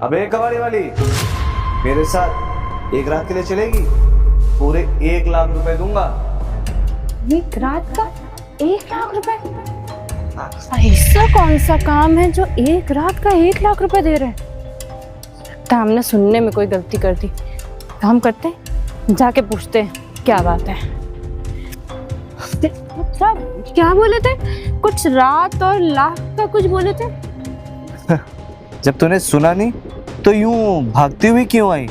अबे कबाड़ी वाली, मेरे साथ एक रात के लिए चलेगी? पूरे 1 लाख रुपए दूंगा। एक रात का 1 लाख रुपए? ऐसा कौन सा काम है जो एक रात का 1 लाख रुपए दे रहे हैं? लगता है हमने सुनने में कोई गलती कर दी। काम करते हैं, जाके पूछते हैं क्या बात है। साहब क्या बोले थे? कुछ रात और लाख का कुछ बोले थे। जब तूने सुना नहीं तो यूं भागती हुई क्यों आई?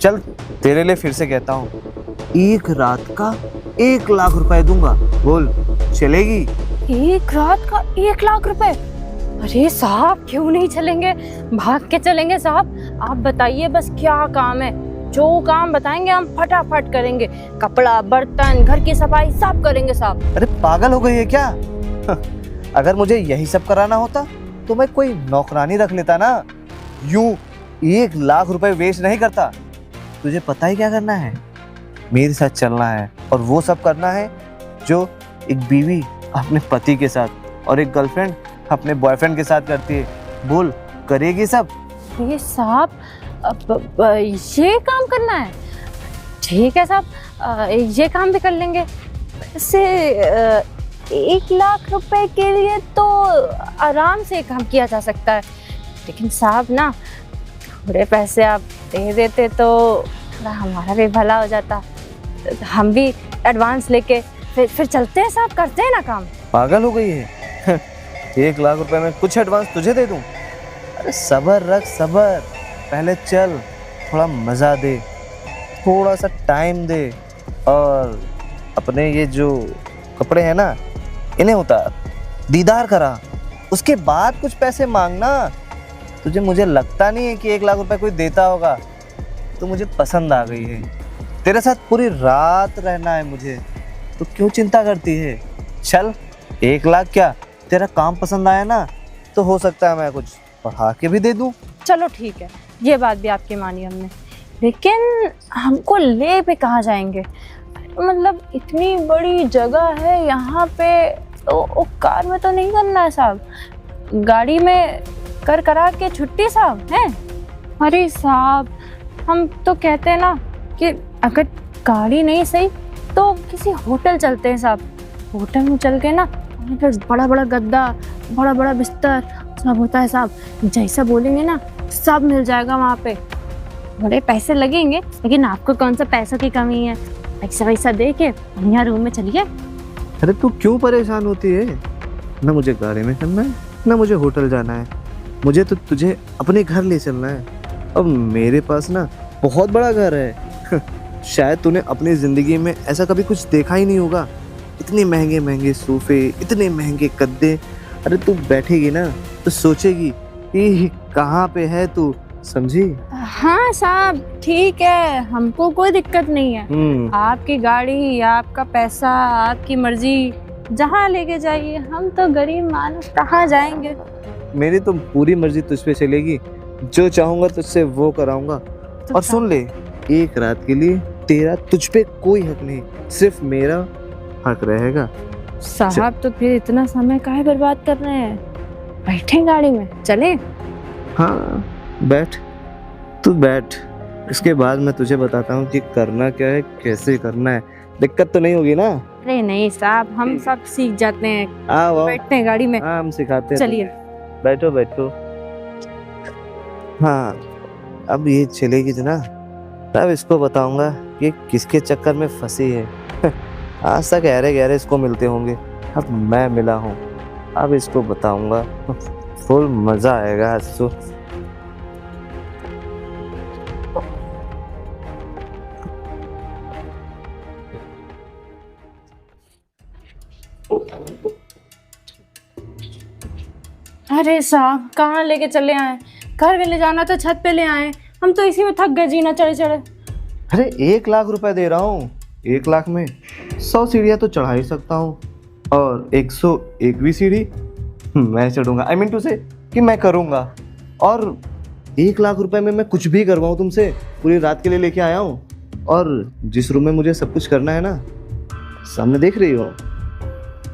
चल तेरे लिए फिर से कहता हूँ, एक रात का 1 लाख रुपए दूंगा, बोल चलेगी? एक रात का 1 लाख रुपए? अरे साहब क्यों नहीं चलेंगे, भाग के चलेंगे साहब। आप बताइए बस क्या काम है, जो काम बताएंगे हम फटाफट करेंगे। कपड़ा, बर्तन, घर की सफाई सब करेंगे साहब। अरे पागल हो गई है क्या? अगर मुझे यही सब कराना होता तो मैं कोई नौकरानी रख लेता ना। यूं 1 लाख रुपए वेस्ट नहीं करता। तुझे पता ही क्या करना है? मेरे साथ चलना है और वो सब करना है जो एक बीवी अपने पति के साथ और एक गर्लफ्रेंड अपने बॉयफ्रेंड के साथ करती है। बोल करेगी सब? ये साहब ये काम करना है? ठीक है साहब, ये काम भी कर लेंगे। वैसे 1 लाख रुपए के लिए तो आराम से काम किया जा सकता है, लेकिन साहब ना थोड़े पैसे आप दे देते तो थोड़ा हमारा भी भला हो जाता। हम भी एडवांस लेके फिर चलते हैं साहब, करते हैं ना काम। पागल हो गई है? 1 लाख रुपए में कुछ एडवांस तुझे दे दूं? अरे सबर रख, सबर। पहले चल, थोड़ा मजा दे, थोड़ा सा टाइम दे और अपने ये जो कपड़े हैं ना इन्हें उतार, दीदार करा, उसके बाद कुछ पैसे मांगना। तुझे मुझे लगता नहीं है कि 1 लाख रुपए कोई देता होगा। तो मुझे पसंद आ गई है, तेरे साथ पूरी रात रहना है मुझे, तो क्यों चिंता करती है? चल 1 लाख क्या, तेरा काम पसंद आया ना तो हो सकता है मैं कुछ बढ़ा के भी दे दूं। चलो ठीक है, ये बात भी आपकी मानी हमने, लेकिन हमको ले पे कहाँ जाएंगे? मतलब इतनी बड़ी जगह है यहाँ पे, तो कार में तो नहीं करना है साहब, गाड़ी में करा के छुट्टी साहब हैं। अरे साहब हम तो कहते हैं ना कि अगर गाड़ी नहीं सही तो किसी होटल चलते हैं साहब। होटल में चल के ना बड़ा बड़ा गद्दा, बड़ा बड़ा बिस्तर सब होता है साहब। जैसा बोलेंगे ना सब मिल जाएगा वहाँ पे। बड़े पैसे लगेंगे लेकिन आपको कौन सा पैसों की कमी है, पैसा वैसा दे के बढ़िया रूम में चलिए। अरे तू क्यों परेशान होती है? ना मुझे गाड़ी में करना है, ना मुझे होटल जाना है, मुझे तो तुझे अपने घर ले चलना है। अब मेरे पास ना बहुत बड़ा घर है। शायद तूने अपनी जिंदगी में ऐसा कभी कुछ देखा ही नहीं होगा। इतने महंगे महंगे सोफे, इतने महंगे गद्दे। अरे तू बैठेगी ना तो सोचेगी कि कहाँ पे है तू, समझी? हाँ साहब ठीक है, हमको कोई दिक्कत नहीं है। आपकी गाड़ी, आपका पैसा, आपकी मर्जी, जहाँ लेके जाइए। हम तो गरीब मानुस कहाँ जाएंगे। मेरी तो पूरी मर्जी तुझ पे चलेगी, जो चाहूंगा तुझसे वो कराऊंगा। तो और सुन ले, एक रात के लिए तेरा तुझ पे कोई हक नहीं, सिर्फ मेरा हक रहेगा। साहब तो फिर इतना समय काहे बर्बाद कर रहे हैं? बैठे गाड़ी में चले? हाँ बैठ, तू बैठ, इसके बाद मैं तुझे बताता हूँ कि करना क्या है, कैसे करना है। दिक्कत तो नहीं होगी ना? अरे नहीं साहब, हम सब सीख जाते हैं। आओ बैठते हैं गाड़ी में। हाँ हम सिखाते हैं। चलिए बैठो बैठो। हाँ अब ये चलेगी ना, तब इसको बताऊंगा कि किसके चक्कर में फंसी है। आज तक गहरे गहरे इसको मिलते होंगे, अब मैं मिला हूँ, अब इसको बताऊंगा। फुल मजा आएगा आज तो। अरे साहब कहाँ लेके चले आए? घर में ले जाना तो छत पे ले आए, हम तो इसी में थक गए जीना चढ़े चढ़े। अरे 1 लाख रुपए दे रहा हूँ, 1 लाख में 100 सीढ़ियाँ तो चढ़ा ही सकता हूँ, और 101वीं सीढ़ी मैं चढ़ूंगा। आई मीन टू से कि मैं करूँगा। और 1 लाख रुपए में मैं कुछ भी करवाऊँ तुमसे, पूरी रात के लिए लेके आया हूँ। और जिस रूम में मुझे सब कुछ करना है ना, सामने देख रही हो,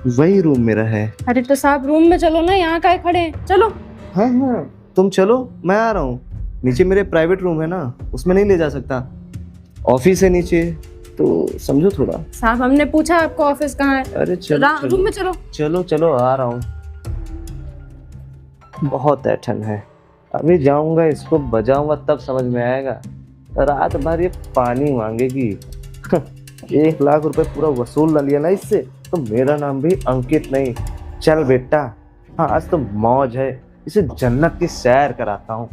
वही रूम मेरा है। अरे तो साहब रूम में चलो ना, यहाँ काहे खड़े हैं? चलो। हाँ हाँ तुम चलो, मैं आ रहा हूँ। नीचे मेरे प्राइवेट रूम है ना, उसमें नहीं ले जा सकता। ऑफिस है नीचे, तो समझो थोड़ा। साहब हमने पूछा आपको ऑफिस कहाँ है। अरे चलो रूम में चलो। चलो चलो आ रहा हूँ। बहुत ऐठन है, अभी जाऊंगा इसको बजाऊंगा तब समझ में आएगा। रात भर ये पानी मांगेगी। 1 लाख रुपए पूरा वसूल ना लिया ना इससे, तो मेरा नाम भी अंकित नहीं। चल बेटा, हाँ आज तो मौज है, इसे जन्नत की सैर कराता हूँ।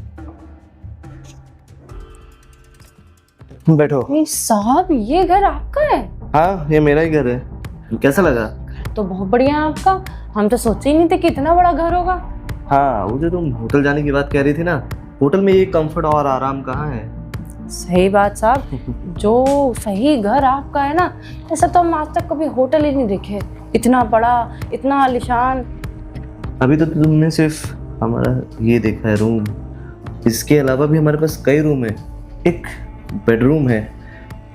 बैठो। नहीं साहब, ये घर आपका है? हाँ ये मेरा ही घर है। कैसा लगा? तो बहुत बढ़िया है आपका। हम तो सोचे ही नहीं थे कि इतना बड़ा घर होगा। हाँ वो जो तुम होटल जाने की बात कह रही थी ना, होटल में ये कंफर्ट और आराम कहाँ है। सही बात साहब, जो सही घर आपका है ना, ऐसा तो हम आज तक कभी होटल ही नहीं देखे। इतना बड़ा, इतना आलीशान। अभी तो तुमने सिर्फ हमारा ये देखा है रूम, इसके अलावा भी हमारे पास कई रूम है। एक बेडरूम है।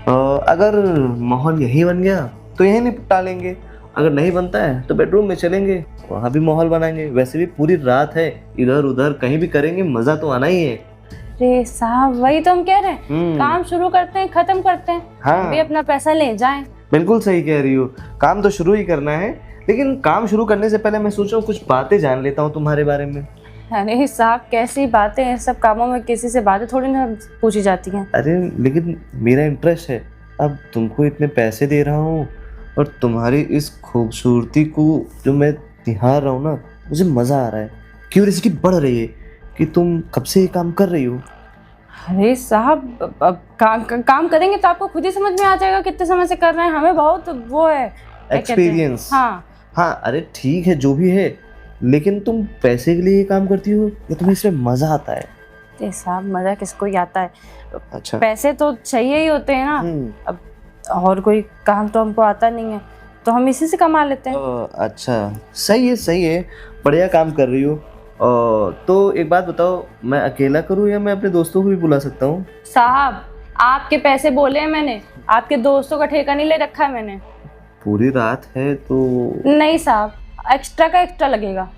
अगर माहौल यही बन गया तो यही निपटा लेंगे, अगर नहीं बनता है तो बेडरूम में चलेंगे, वहाँ भी माहौल बनाएंगे। वैसे भी पूरी रात है, इधर उधर कहीं भी करेंगे, मजा तो आना ही है। अरे साहब वही तो हम कह रहे हैं, काम शुरू करते हैं खत्म करते हैं। हाँ हम भी अपना पैसा ले जाएं। बिल्कुल सही कह रही हो, काम तो शुरू ही करना है, लेकिन काम शुरू करने से पहले मैं सोच रहा हूँ कुछ बातें जान लेता हूँ तुम्हारे बारे में। अरे साहब कैसी बातें हैं, सब कामों में किसी से बातें थोड़ी ना पूछी जाती हैं। अरे लेकिन मेरा इंटरेस्ट है, अब तुमको इतने पैसे दे रहा हूँ और तुम्हारी इस खूबसूरती को जो मैं निहार रहा हूँ ना, मुझे मज़ा आ रहा है। क्यूरियोसिटी बढ़ रही है कि तुम कब से ये काम कर रही हो। अरे साहब अब काम करेंगे तो आपको खुद ही समझ में आ जाएगा कितने समय से कर रहे हैं। हमें बहुत वो है एक्सपीरियंस। हाँ हाँ अरे ठीक है जो भी है, लेकिन तुम पैसे के लिए ये काम करती हो या तुम्हें इसमें मजा आता है? अरे साहब मजा किसको ही आता है। अच्छा पैसे तो चाहिए ही होते हैं ना। अब और कोई काम तो हमको आता नहीं है, तो हम इसी से कमा लेते हैं। अच्छा सही है, बढ़िया काम कर रही हो। तो एक बात बताओ, मैं अकेला करूँ या मैं अपने दोस्तों को भी बुला सकता हूँ? साहब आपके पैसे बोले हैं मैंने, आपके दोस्तों का ठेका नहीं ले रखा है मैंने। पूरी रात है तो नहीं साहब, एक्स्ट्रा का एक्स्ट्रा लगेगा।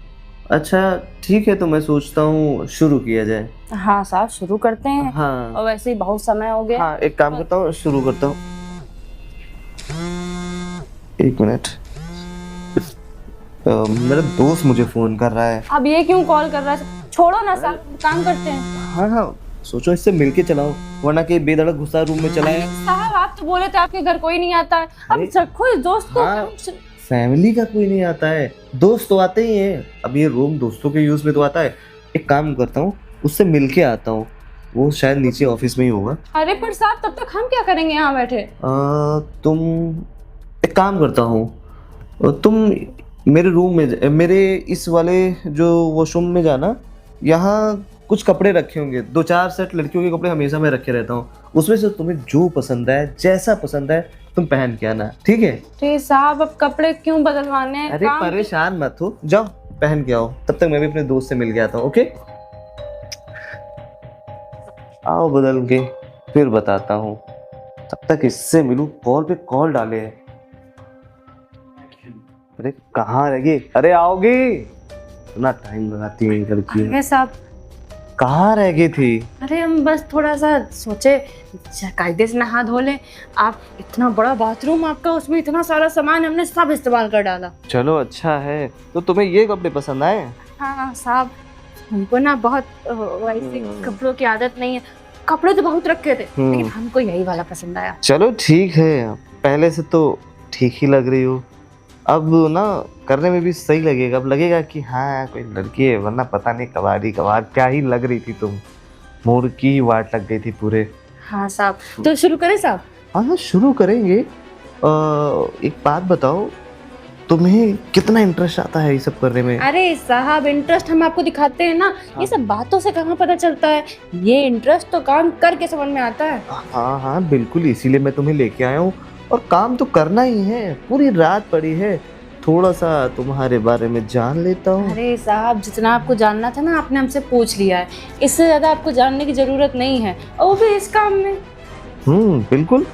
अच्छा ठीक है, तो मैं सोचता हूँ शुरू किया जाए। हाँ साहब शुरू करते हैं। हाँ और वैसे ही बहुत समय हो गया। हाँ एक काम करता हूँ, शुरू करता हूँ। 1 मिनट, मेरा दोस्त मुझे फोन कर रहा है। अब ये क्यों कॉल कर रहा है? छोड़ो ना साहब, काम करते हैं। हाँ सोचो इससे मिलके चलाओ, वरना कि बेधड़क गुस्सा रूम में चलाए। साहब आप तो बोले थे आपके घर कोई नहीं आता है। अब रखो इस दोस्त को। हाँ, फैमिली का कोई नहीं आता है, दोस्त तो आते ही हैं। अब ये रूम दोस्तों के यूज में तो आता है। एक काम करता हूँ, उससे मिलके आता हूँ, वो शायद नीचे ऑफिस में ही होगा। अरे पर साहब तब तक हम क्या करेंगे यहाँ बैठे? तुम एक काम करता हूँ, तुम मेरे रूम में, मेरे इस वाले जो वॉशरूम में जाना, यहाँ कुछ कपड़े रखे होंगे, 2-4 सेट लड़कियों के कपड़े हमेशा मैं रखे रहता हूँ, उसमें से तुम्हें जो पसंद है, जैसा पसंद है तुम पहन के आना, ठीक है? तो साहब अब कपड़े क्यों बदलवाने हैं? अरे परेशान मत हो, जाओ पहन के आओ, तब तक मैं भी अपने दोस्त से मिल के आता हूँ। ओके आओ बदल के, फिर बताता हूँ। तब तक इससे मिलूं, कॉल पे कॉल डाले है। अरे कहाँ रह गई? अरे आओगी? इतना टाइम लगाती है लड़की। अरे साहब कहाँ रह गई थी? अरे हम बस थोड़ा सा सोचे कायदे से नहा धो लें। आप इतना बड़ा बाथरूम आपका, उसमें इतना सारा सामान हमने सब इस्तेमाल कर डाला। चलो अच्छा है, तो तुम्हें ये कपड़े पसंद आए? हाँ साहब हमको ना बहुत वैसे कपड़ों की आदत नहीं है, कपड़े तो बहुत रखे थे लेकिन हमको यही वाला पसंद आया। चलो ठीक है, पहले से तो ठीक ही लग रही हो, अब ना करने में भी सही लगेगा। अब लगेगा कि हाँ कोई लड़की है, वरना पता नहीं कबाड़ी कबाड़ क्या ही लग रही थी तुम, मोर की वाट लग गई थी पूरे। हाँ साहब तो शुरू करें साहब? हाँ शुरू करेंगे। एक बात बताओ, तुम्हें कितना इंटरेस्ट आता है ये सब करने में? अरे साहब इंटरेस्ट हम आपको दिखाते हैं ना, ये सब बातों से कहाँ पता चलता है, ये इंटरेस्ट तो काम करके समझ में आता है। हाँ बिल्कुल, इसीलिए मैं तुम्हें लेके आया हूँ, और काम तो करना ही है, पूरी रात पड़ी है, थोड़ा सा तुम्हारे बारे में जान लेता हूँ। अरे साहब जितना आपको जानना था ना आपने हमसे पूछ लिया है, इससे ज्यादा आपको जानने की जरूरत नहीं है, और वो भी इस काम में। बिल्कुल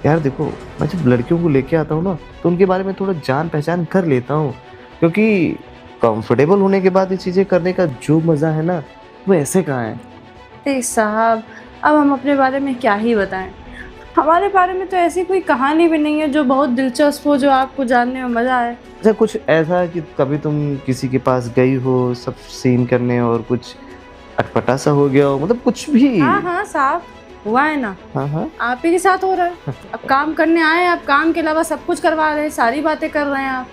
यार, देखो मैं जब लड़कियों को लेके आता हूँ ना, तो उनके बारे में थोड़ा जान पहचान कर लेता हूँ, क्योंकि कंफर्टेबल होने के बाद ये चीज़ें करने का जो मज़ा है ना, वो ऐसे कहाँ है। अरे साहब, अब हम अपने बारे में क्या ही बताएं। हमारे बारे में तो ऐसी कोई कहानी भी नहीं है जो बहुत दिलचस्प हो, जो आपको जानने में मज़ा आए। अच्छा, कुछ ऐसा कि कभी तुम किसी के पास गई हो सब सीन करने और कुछ अटपटा सा हो गया हो, मतलब कुछ भी? हाँ हाँ साहब, हुआ है ना। हाँ हाँ। आप ही के साथ हो रहा है। अब काम करने आए हैं, आप काम के अलावा सब कुछ करवा रहे हैं, सारी बातें कर रहे हैं आप।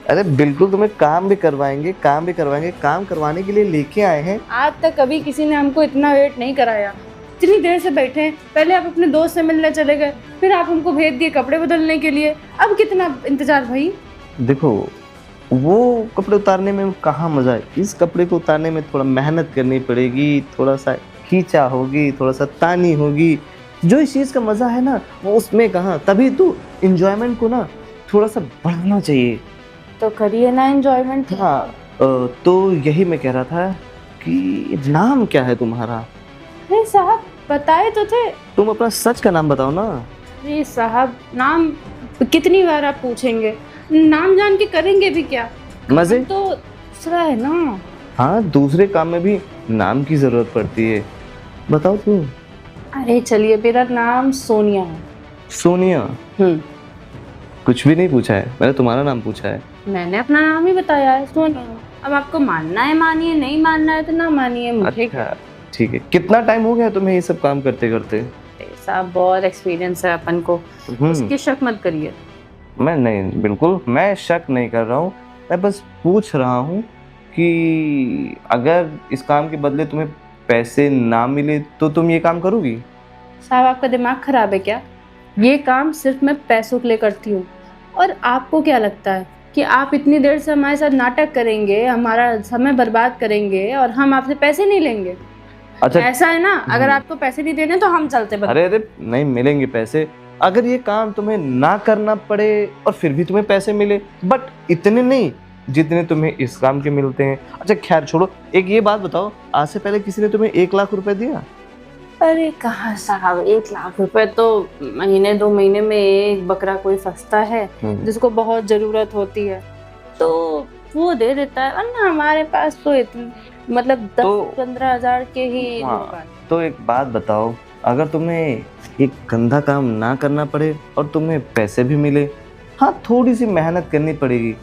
अरे बिल्कुल, तुम्हें काम भी करवाएंगे, काम भी करवाएंगे, काम करवाने के लिए लेके आए हैं। आज तक कभी किसी ने हमको इतना वेट नहीं कराया। इतनी देर से बैठे हैं, पहले आप अपने दोस्त से मिलने चले गए, फिर आप हमको भेज दिए कपड़े बदलने के लिए। अब कितना इंतजार भाई। देखो, वो कपड़े उतारने में कहाँ मजा है, इस कपड़े को उतारने में थोड़ा मेहनत करनी पड़ेगी, थोड़ा सा खींचा होगी, थोड़ा सा तानी होगी। जो इस चीज़ का मजा है ना, वो उसमें कहाँ। तभी तो इंजॉयमेंट को ना थोड़ा सा बढ़ाना चाहिए। तो करिए ना एंजॉयमेंट। हाँ, तो यही मैं कह रहा था कि नाम क्या है तुम्हारा? अरे साहब, बताए तो थे। तुम अपना सच का नाम बताओ ना। अरे साहब, नाम कितनी बार आप पूछेंगे? नाम जान के करेंगे भी क्या? मजे? तो दूसरा है ना। हाँ, दूसरे काम में भी नाम की जरूरत पड़ती है। बताओ तुम। अरे चलिए, मेरा नाम सोनिया है। सोनिया? हम्म। कुछ भी नहीं पूछा है, मैंने तुम्हारा नाम पूछा है। मैंने अपना नाम ही बताया है, सोनिया। अब आपको मानना है मानिए, नहीं मानना है तो ना मानिए, मुझे क्या। अच्छा ठीक है। कितना टाइम हो गया तुम्हें ये सब काम करते करते? साहब, बहुत एक्सपीरियंस है अपन को, उसकी शक मत करिए। मैं नहीं, बिल्कुल मैं शक नहीं कर रहा हूँ। मैं बस पूछ रहा हूँ कि अगर इस काम के बदले तुम्हें पैसे ना मिले तो तुम ये काम करोगी? साहब, आपका दिमाग खराब है क्या? ये काम सिर्फ मैं पैसों के लिए करती हूँ। और आपको क्या लगता है कि आप इतनी देर से हमारे साथ नाटक करेंगे, हमारा समय बर्बाद करेंगे और हम आपसे पैसे नहीं लेंगे? अच्छा, ऐसा है ना, अगर आपको पैसे नहीं देने तो हम चलते बस। अरे अरे नहीं मिलेंगे पैसे। अगर ये काम तुम्हें ना करना पड़े और फिर भी तुम्हें पैसे मिले, बट इतने नहीं जितने तुम्हें इस काम के मिलते हैं। अच्छा खैर छोड़ो, एक ये बात बताओ, आज से पहले किसी ने तुम्हें 1 लाख रुपए दिया? अरे कहाँ साहब, 1 लाख रुपए तो महीने 2 महीने में एक बकरा कोई फंसता है जिसको बहुत जरूरत होती है, तो वो दे देता है। वरना हमारे पास तो इतनी मतलब 10-15 हजार के ही। हाँ, तो एक बात बताओ, अगर तुम्हें एक गंदा काम ना करना पड़े और तुम्हें पैसे भी मिले, हाँ थोड़ी सी मेहनत करनी पड़ेगी,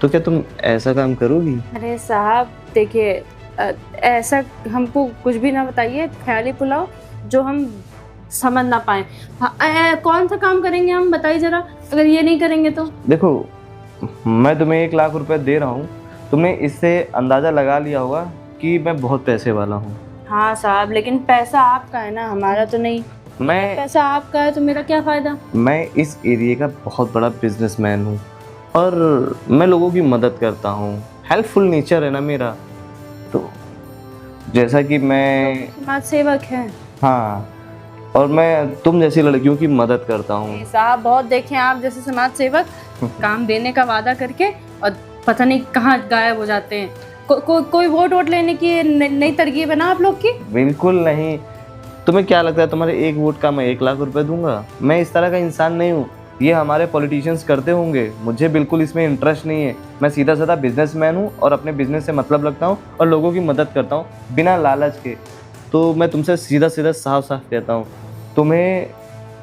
तो क्या तुम ऐसा काम करोगी? अरे साहब देखिए, ऐसा हमको कुछ भी ना बताइए, ख्याली पुलाव जो हम समझ ना पाए। हाँ, कौन सा काम करेंगे हम, बताइए जरा, अगर ये नहीं करेंगे तो। देखो, मैं तुम्हें 1 लाख रुपए दे रहा हूँ, तुमने इससे अंदाजा लगा लिया होगा कि मैं बहुत पैसे वाला हूँ। हाँ साहब, लेकिन पैसा आपका है ना, हमारा तो नहीं। पैसा आपका है तो मेरा क्या फायदा? मैं इस एरिया का बहुत बड़ा बिजनेसमैन हूँ और मैं लोगों की मदद करता हूँ, हेल्पफुल नेचर है ना मेरा। तो जैसा कि मैं समाज सेवक है। हाँ, और मैं तुम जैसी लड़कियों की मदद करता हूँ। साहब बहुत देखे आप जैसे समाज सेवक काम देने का वादा करके और पता नहीं कहाँ गायब हो जाते हैं। कोई वोट लेने की नई तरकीब है ना आप लोग की? बिल्कुल नहीं। तुम्हें क्या लगता है तुम्हारे एक वोट का मैं 1 लाख रुपए दूंगा? मैं इस तरह का इंसान नहीं हूँ। ये हमारे पॉलिटिशियंस करते होंगे, मुझे बिल्कुल इसमें इंटरेस्ट नहीं है। मैं सीधा साधा बिजनेसमैन हूँ और अपने बिजनेस से मतलब रखता हूँ और लोगों की मदद करता हूँ बिना लालच के। तो मैं तुमसे सीधा सीधा साफ साफ कहता हूँ, तुम्हें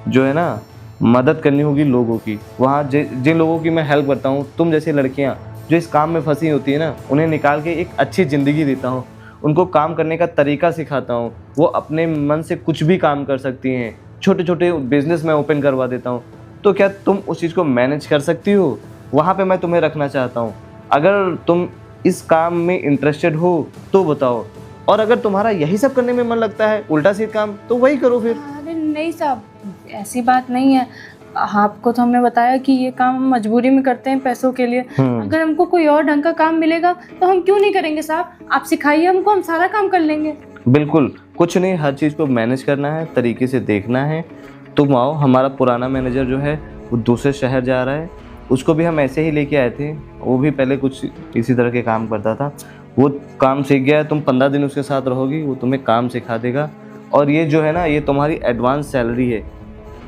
जो है ना मदद करनी होगी लोगों की। वहाँ जिन लोगों की मैं हेल्प करता हूँ, तुम जैसी लड़कियाँ जो इस काम में फंसी होती है ना, उन्हें निकाल के एक अच्छी ज़िंदगी देता हूँ, उनको काम करने का तरीका सिखाता हूँ। वो अपने मन से कुछ भी काम कर सकती हैं, छोटे छोटे बिजनेस मैं ओपन करवा देता हूँ। तो क्या तुम उस चीज़ को मैनेज कर सकती हो? वहाँ पे मैं तुम्हें रखना चाहता हूँ। अगर तुम इस काम में इंटरेस्टेड हो तो बताओ, और अगर तुम्हारा यही सब करने में मन लगता है उल्टा सीधा काम, तो वही करो फिर। अरे नहीं साहब, ऐसी बात नहीं है। आपको तो हमने बताया कि ये काम हम मजबूरी में करते हैं पैसों के लिए। अगर हमको कोई और ढंग का काम मिलेगा तो हम क्यों नहीं करेंगे साहब? आप सिखाइए हमको, हम सारा काम कर लेंगे। बिल्कुल, कुछ नहीं, हर चीज़ को मैनेज करना है, तरीके से देखना है। तुम आओ, हमारा पुराना मैनेजर जो है वो दूसरे शहर जा रहा है, उसको भी हम ऐसे ही लेके आए थे। वो भी पहले कुछ इसी तरह के काम करता था, वो काम सीख गया है। तुम 15 दिन उसके साथ रहोगी, वो तुम्हें काम सिखा देगा। और ये जो है ना, ये तुम्हारी एडवांस सैलरी है,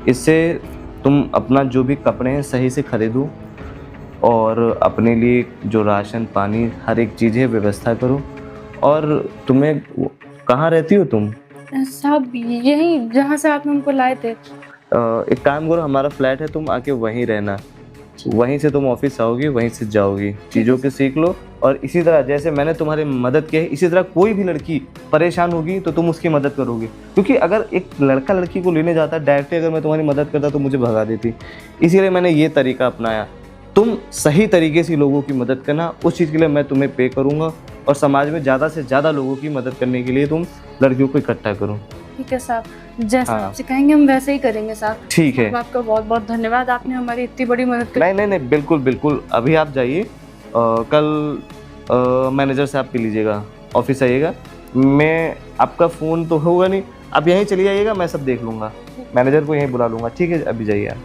इससे तुम अपना जो भी कपड़े हैं सही से खरीदो और अपने लिए जो राशन पानी हर एक चीज़ है व्यवस्था करो। और तुम्हें कहाँ रहती हो तुम? साहब यही जहाँ से आपने उनको लाए थे। एक काम करो, हमारा फ्लैट है, तुम आके वहीं रहना, वहीं से तुम ऑफिस आओगी, वहीं से जाओगी, चीज़ों के सीख लो। और इसी तरह जैसे मैंने तुम्हारी मदद की है, इसी तरह कोई भी लड़की परेशान होगी तो तुम उसकी मदद करोगे। क्योंकि अगर एक लड़का लड़की को लेने जाता डायरेक्टली, अगर मैं तुम्हारी मदद करता तो मुझे भगा देती। इसीलिए मैंने ये तरीका अपनाया। तुम सही तरीके से लोगों की मदद करना, उस चीज़ के लिए मैं तुम्हें पे करूँगा। और समाज में ज़्यादा से ज़्यादा लोगों की मदद करने के लिए तुम लड़कियों को इकट्ठा करो। ठीक है साहब, जैसा हाँ। आप सिखाएंगे हम वैसे ही करेंगे साहब। ठीक है। साहब, आपका बहुत बहुत धन्यवाद, आपने हमारी इतनी बड़ी मदद की। नहीं नहीं नहीं, बिल्कुल बिल्कुल, अभी आप जाइए। कल मैनेजर से आप पी लीजिएगा, ऑफिस आइएगा। मैं आपका फ़ोन तो होगा नहीं, आप यहीं चली आइएगा, मैं सब देख लूँगा, मैनेजर को यहीं बुला लूँगा। ठीक है, अभी जाइए आप।